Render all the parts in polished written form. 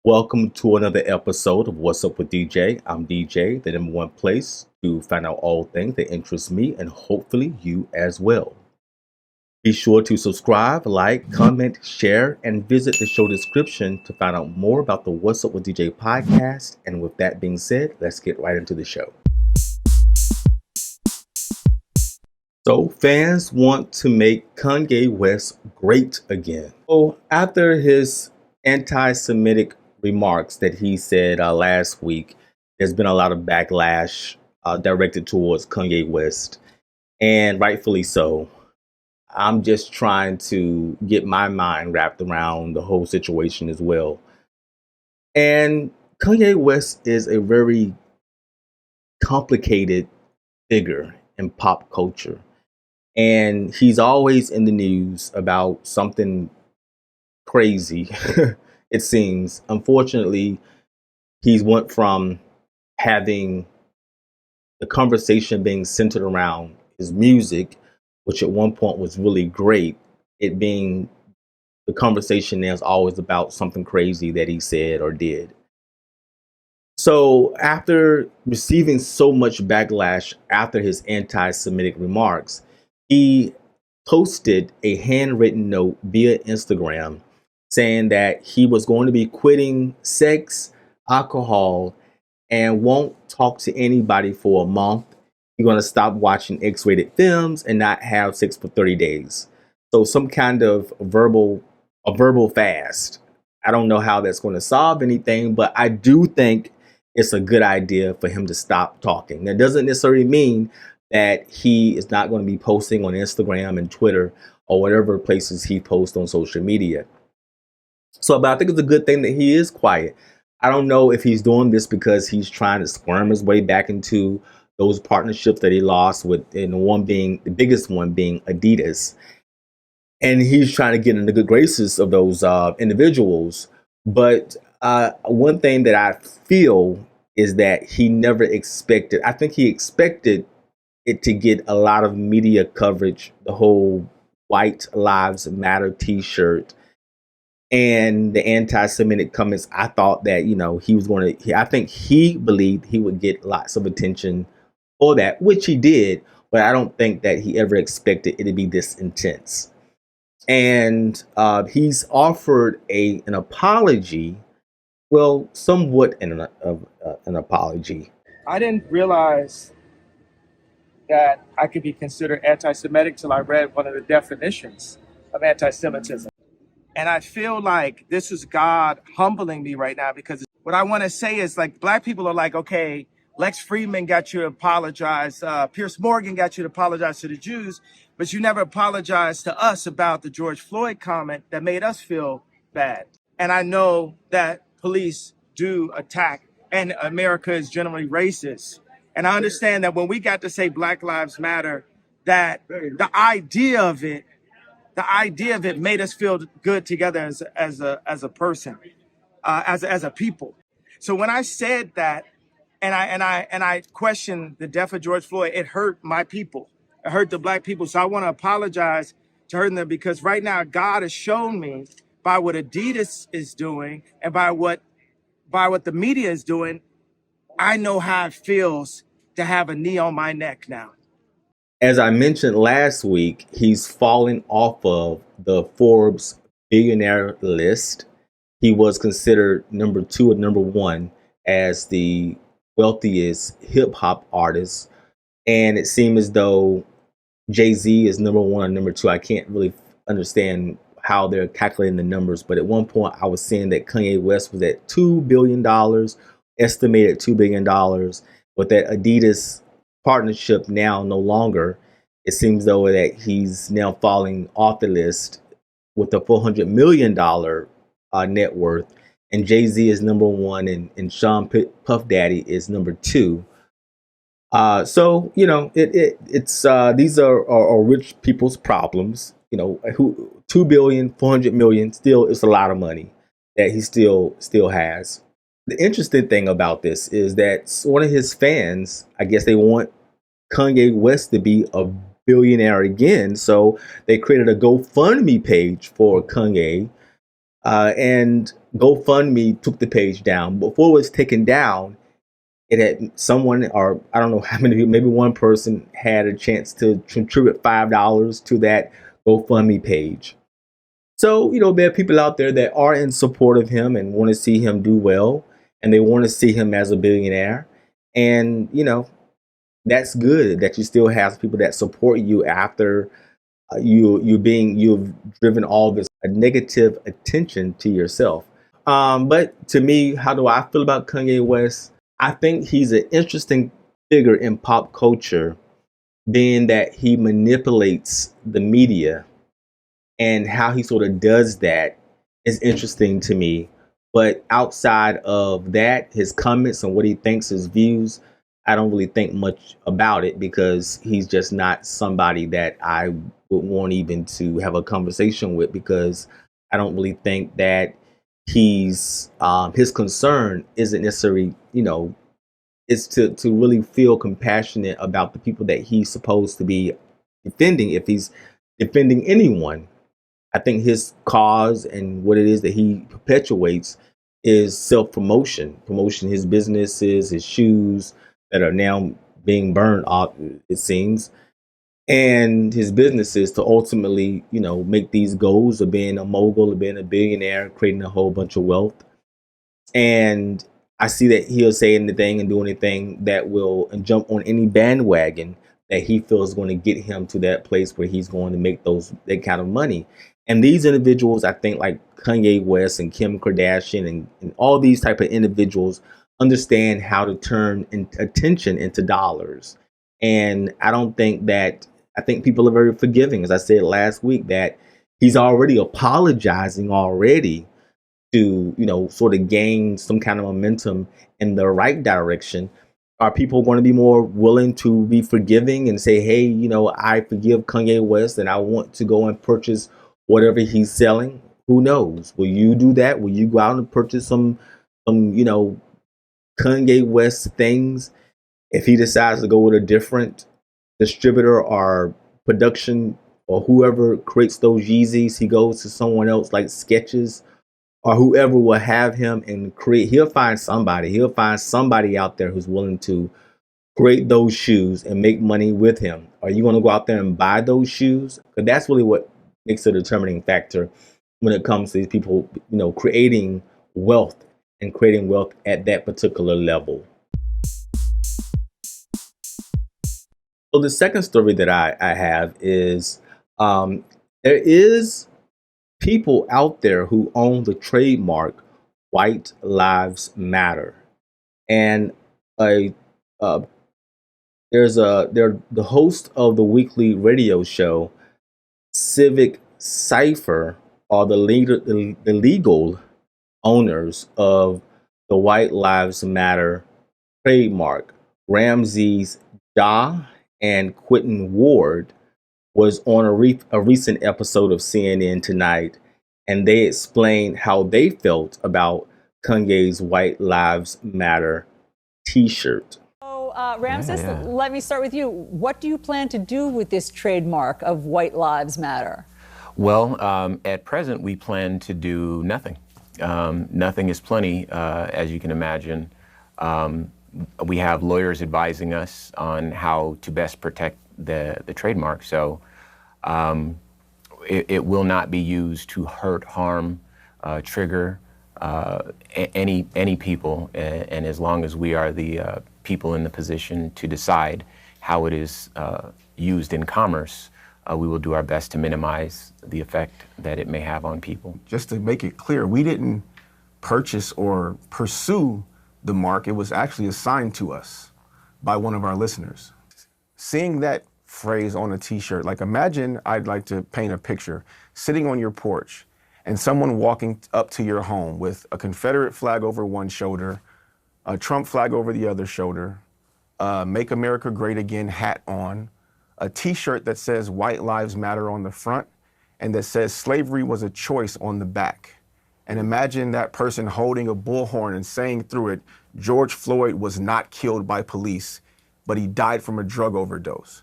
Welcome to another episode of What's Up with DJ. I'm DJ, the number one place to find out all things that interest me and hopefully you as well. Be sure to subscribe, like, comment, share, and visit the show description to find out more about the What's Up with DJ podcast. And with that being said, let's get right into the show. So, fans want to make Kanye West great again. So, after his anti-Semitic remarks that he said last week, there's been a lot of backlash directed towards Kanye West, and rightfully so. I'm just trying to get my mind wrapped around the whole situation as well. And Kanye West is a very complicated figure in pop culture. And he's always in the news about something crazy, it seems. Unfortunately, he's went from having the conversation being centered around his music, which at one point was really great, it being the conversation now is always about something crazy that he said or did. So after receiving so much backlash after his anti-Semitic remarks, he posted a handwritten note via Instagram saying that he was going to be quitting sex, alcohol, and won't talk to anybody for a month. He's going to stop watching X-rated films and not have sex for 30 days. So some kind of verbal fast. I don't know how that's going to solve anything, but I do think it's a good idea for him to stop talking. That doesn't necessarily mean that he is not going to be posting on Instagram and Twitter or whatever places he posts on social media. So, but I think it's a good thing that he is quiet. I don't know if he's doing this because he's trying to squirm his way back into those partnerships that he lost with, and the biggest one being Adidas. And he's trying to get in the good graces of those individuals. But one thing that I feel is that he never expected, I think he expected it to get a lot of media coverage, the whole White Lives Matter t-shirt and the anti-Semitic comments. I thought that, I think he believed he would get lots of attention for that, which he did, but I don't think that he ever expected it to be this intense. And he's offered an apology, well, somewhat an apology. I didn't realize that I could be considered anti-Semitic till I read one of the definitions of anti-Semitism. And I feel like this is God humbling me right now, because what I want to say is, like, black people are like, okay, Lex Friedman got you to apologize. Pierce Morgan got you to apologize to the Jews, but you never apologized to us about the George Floyd comment that made us feel bad. And I know that police do attack, and America is generally racist. And I understand that when we got to say Black Lives Matter, that the idea of it made us feel good together as a person, as a people. So when I said that, and I questioned the death of George Floyd, it hurt my people. It hurt the black people. So I want to apologize to hurting them, because right now God has shown me by what Adidas is doing and by what the media is doing, I know how it feels to have a knee on my neck now. As I mentioned last week, he's fallen off of the Forbes billionaire list. He was considered number 2 or number 1 as the wealthiest hip hop artist. And it seems as though Jay-Z is number 1 or number 2. I can't really understand how they're calculating the numbers, but at one point I was seeing that Kanye West was at $2 billion, estimated $2 billion, but that Adidas partnership now no longer, it seems though that he's now falling off the list with a $400 million net worth, and Jay-Z is number 1 and Sean Puff Daddy is number 2. So it's these are rich people's problems. Who 2 billion, 400 million, still it's a lot of money that he still has. The interesting thing about this is that one of his fans, I guess they want Kanye West to be a billionaire again. So they created a GoFundMe page for Kanye And GoFundMe took the page down. Before it was taken down, it had someone, or I don't know how many people, maybe one person had a chance to contribute $5 to that GoFundMe page. So, there are people out there that are in support of him and want to see him do well, and they want to see him as a billionaire. And, that's good that you still have people that support you after you've driven all this negative attention to yourself. But to me, how do I feel about Kanye West? I think he's an interesting figure in pop culture, being that he manipulates the media, and how he sort of does that is interesting to me. But outside of that, his comments and what he thinks, his views, I don't really think much about it, because he's just not somebody that I would want even to have a conversation with, because I don't really think that he's his concern isn't necessarily, is to really feel compassionate about the people that he's supposed to be defending, if he's defending anyone. I think his cause and what it is that he perpetuates is self promotion, promotion his businesses, his shoes that are now being burned off, it seems, and his businesses to ultimately, make these goals of being a mogul, of being a billionaire, creating a whole bunch of wealth. And I see that he'll say anything and do anything that will jump on any bandwagon that he feels is going to get him to that place where he's going to make that kind of money. And these individuals, I think, like Kanye West and Kim Kardashian and all these type of individuals, understand how to turn attention into dollars. And I think people are very forgiving. As I said last week, that he's already apologizing already to, sort of gain some kind of momentum in the right direction. Are people going to be more willing to be forgiving and say, hey, I forgive Kanye West and I want to go and purchase whatever he's selling? Who knows? Will you do that? Will you go out and purchase some Kanye West things if he decides to go with a different distributor or production, or whoever creates those Yeezys, he goes to someone else like Sketches, or whoever will have him and create? He'll find somebody out there who's willing to create those shoes and make money with him. Are you going to go out there and buy those shoes? Because that's really what makes a determining factor when it comes to these people, creating wealth and creating wealth at that particular level. So the second story that I have is, there is people out there who own the trademark White Lives Matter. And a they're the host of the weekly radio show Civic Cipher, are the legal owners of the White Lives Matter trademark. Ramses Ja and Quentin Ward was on a recent episode of CNN Tonight, and they explained how they felt about Kanye's White Lives Matter t-shirt. So, Ramses, let me start with you. What do you plan to do with this trademark of White Lives Matter? Well, at present, we plan to do nothing. Nothing is plenty, as you can imagine. We have lawyers advising us on how to best protect the trademark. So it will not be used to hurt, harm, trigger any people. And as long as we are the people in the position to decide how it is used in commerce, we will do our best to minimize the effect that it may have on people. Just to make it clear, we didn't purchase or pursue the mark. It was actually assigned to us by one of our listeners. Seeing that phrase on a t-shirt, like imagine, I'd like to paint a picture, sitting on your porch and someone walking up to your home with a Confederate flag over one shoulder, a Trump flag over the other shoulder, Make America Great Again hat on, a t-shirt that says White Lives Matter on the front, and that says slavery was a choice on the back. And imagine that person holding a bullhorn and saying through it, George Floyd was not killed by police, but he died from a drug overdose.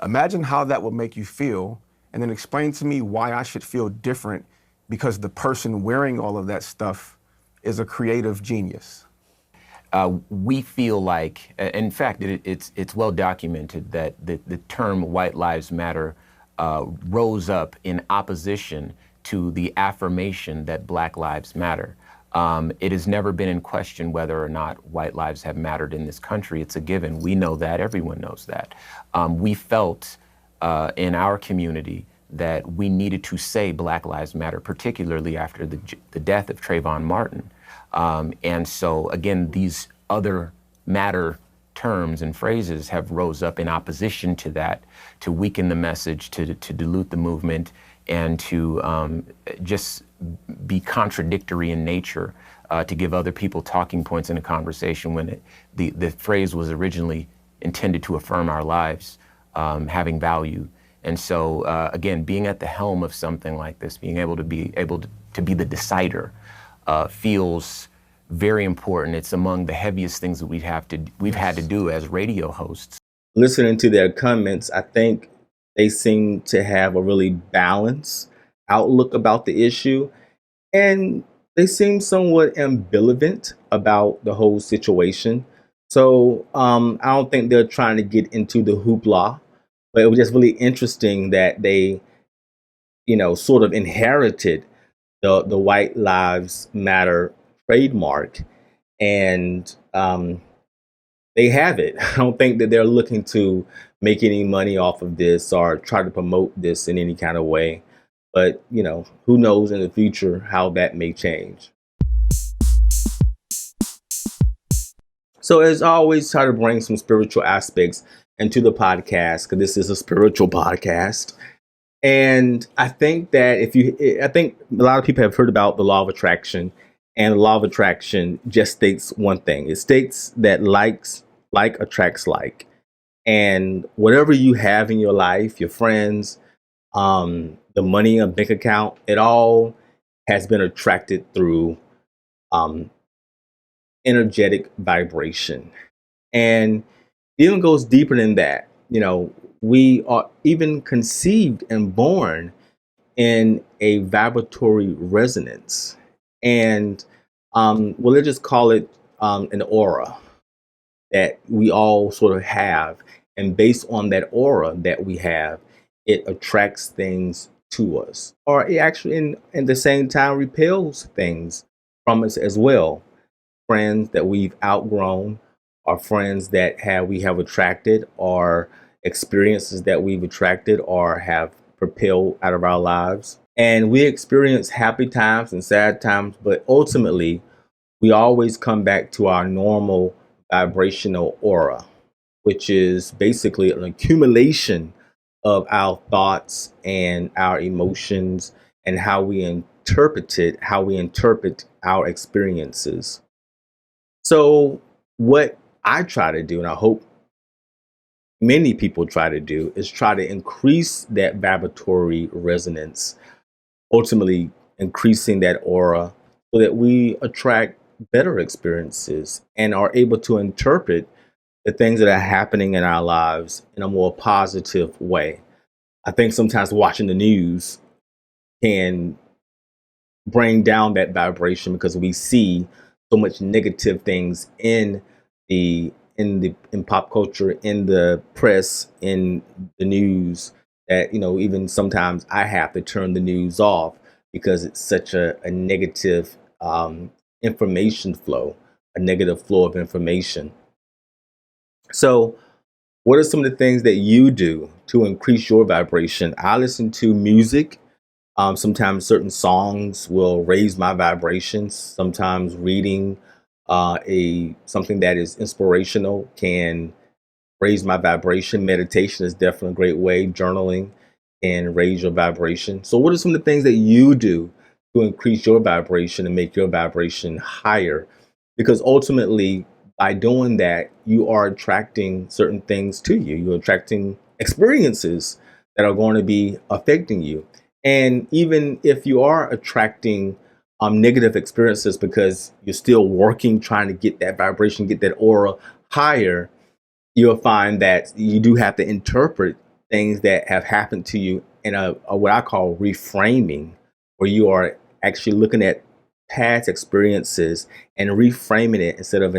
Imagine how that would make you feel, and then explain to me why I should feel different because the person wearing all of that stuff is a creative genius. We feel like, in fact, it's well documented that the term White Lives Matter rose up in opposition to the affirmation that Black Lives Matter. It has never been in question whether or not white lives have mattered in this country. It's a given. We know that. Everyone knows that. We felt in our community that we needed to say Black Lives Matter, particularly after the death of Trayvon Martin. And so, again, these other matter terms and phrases have rose up in opposition to that, to weaken the message, to dilute the movement, and to just be contradictory in nature, to give other people talking points in a conversation when the phrase was originally intended to affirm our lives having value. And so, again, being at the helm of something like this, being able to be the decider, feels very important. It's among the heaviest things that we've had to do as radio hosts. Listening to their comments, I think they seem to have a really balanced outlook about the issue, and they seem somewhat ambivalent about the whole situation. So I don't think they're trying to get into the hoopla, but it was just really interesting that they, sort of inherited the White Lives Matter trademark, and they have it. I don't think that they're looking to make any money off of this or try to promote this in any kind of way. But, who knows in the future how that may change. So as always, try to bring some spiritual aspects into the podcast, because this is a spiritual podcast. And I think that I think a lot of people have heard about the law of attraction, and the law of attraction just states one thing. It states that like attracts like, and whatever you have in your life, your friends, the money in a bank account, it all has been attracted through energetic vibration. And it even goes deeper than that. We are even conceived and born in a vibratory resonance. And let's just call it an aura that we all sort of have. And based on that aura that we have, it attracts things to us, or it actually in the same time repels things from us as well. Friends that we've outgrown, or friends that we have attracted, or experiences that we've attracted or have propelled out of our lives. And we experience happy times and sad times, but ultimately we always come back to our normal vibrational aura, which is basically an accumulation of our thoughts and our emotions and how we interpret our experiences. So what I try to do, and I hope many people try to do, is try to increase that vibratory resonance, ultimately increasing that aura so that we attract better experiences and are able to interpret the things that are happening in our lives in a more positive way. I think sometimes watching the news can bring down that vibration, because we see so much negative things in pop culture, in the press, in the news, that even sometimes I have to turn the news off because it's such a negative information flow, a negative flow of information. So what are some of the things that you do to increase your vibration? I listen to music. Sometimes certain songs will raise my vibrations. Sometimes reading something that is inspirational can raise my vibration. Meditation is definitely a great way. Journaling can raise your vibration. So what are some of the things that you do to increase your vibration and make your vibration higher? Because ultimately, by doing that, you are attracting certain things to you. You're attracting experiences that are going to be affecting you. And even if you are attracting negative experiences because you're still working, trying to get that vibration, get that aura higher, you'll find that you do have to interpret things that have happened to you in a what I call reframing where you are actually looking at past experiences and reframing it instead of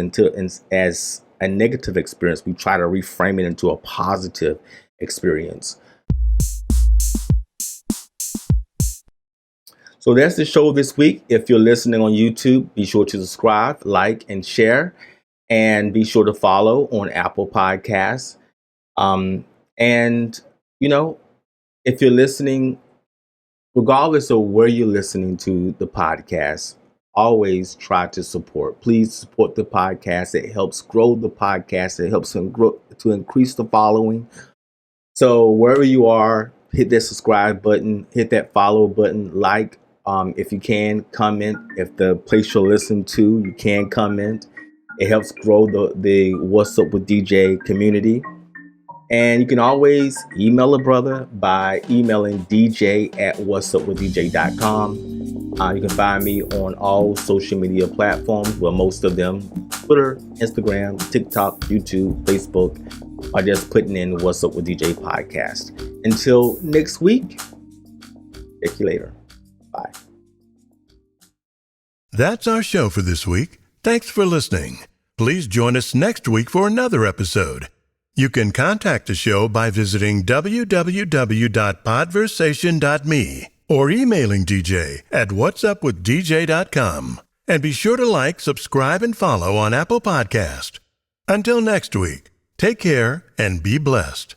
as a negative experience. We try to reframe it into a positive experience. So that's the show this week. If you're listening on YouTube, be sure to subscribe, like, and share, and be sure to follow on Apple Podcasts. And, if you're listening, regardless of where you're listening to the podcast, always try to support. Please support the podcast. It helps grow the podcast. It helps to increase the following. So wherever you are, hit that subscribe button, hit that follow button, like. If you can, comment. If the place you're listening to, you can comment. It helps grow the What's Up with DJ community. And you can always email a brother by emailing dj@whatsupwithdj.com. You can find me on all social media platforms, well, most of them, Twitter, Instagram, TikTok, YouTube, Facebook, by just putting in What's Up with DJ podcast. Until next week, check you later. Bye. That's our show for this week. Thanks for listening. Please join us next week for another episode. You can contact the show by visiting www.podversation.me or emailing DJ at whatsupwithdj.com. And be sure to like, subscribe, and follow on Apple Podcast. Until next week, take care and be blessed.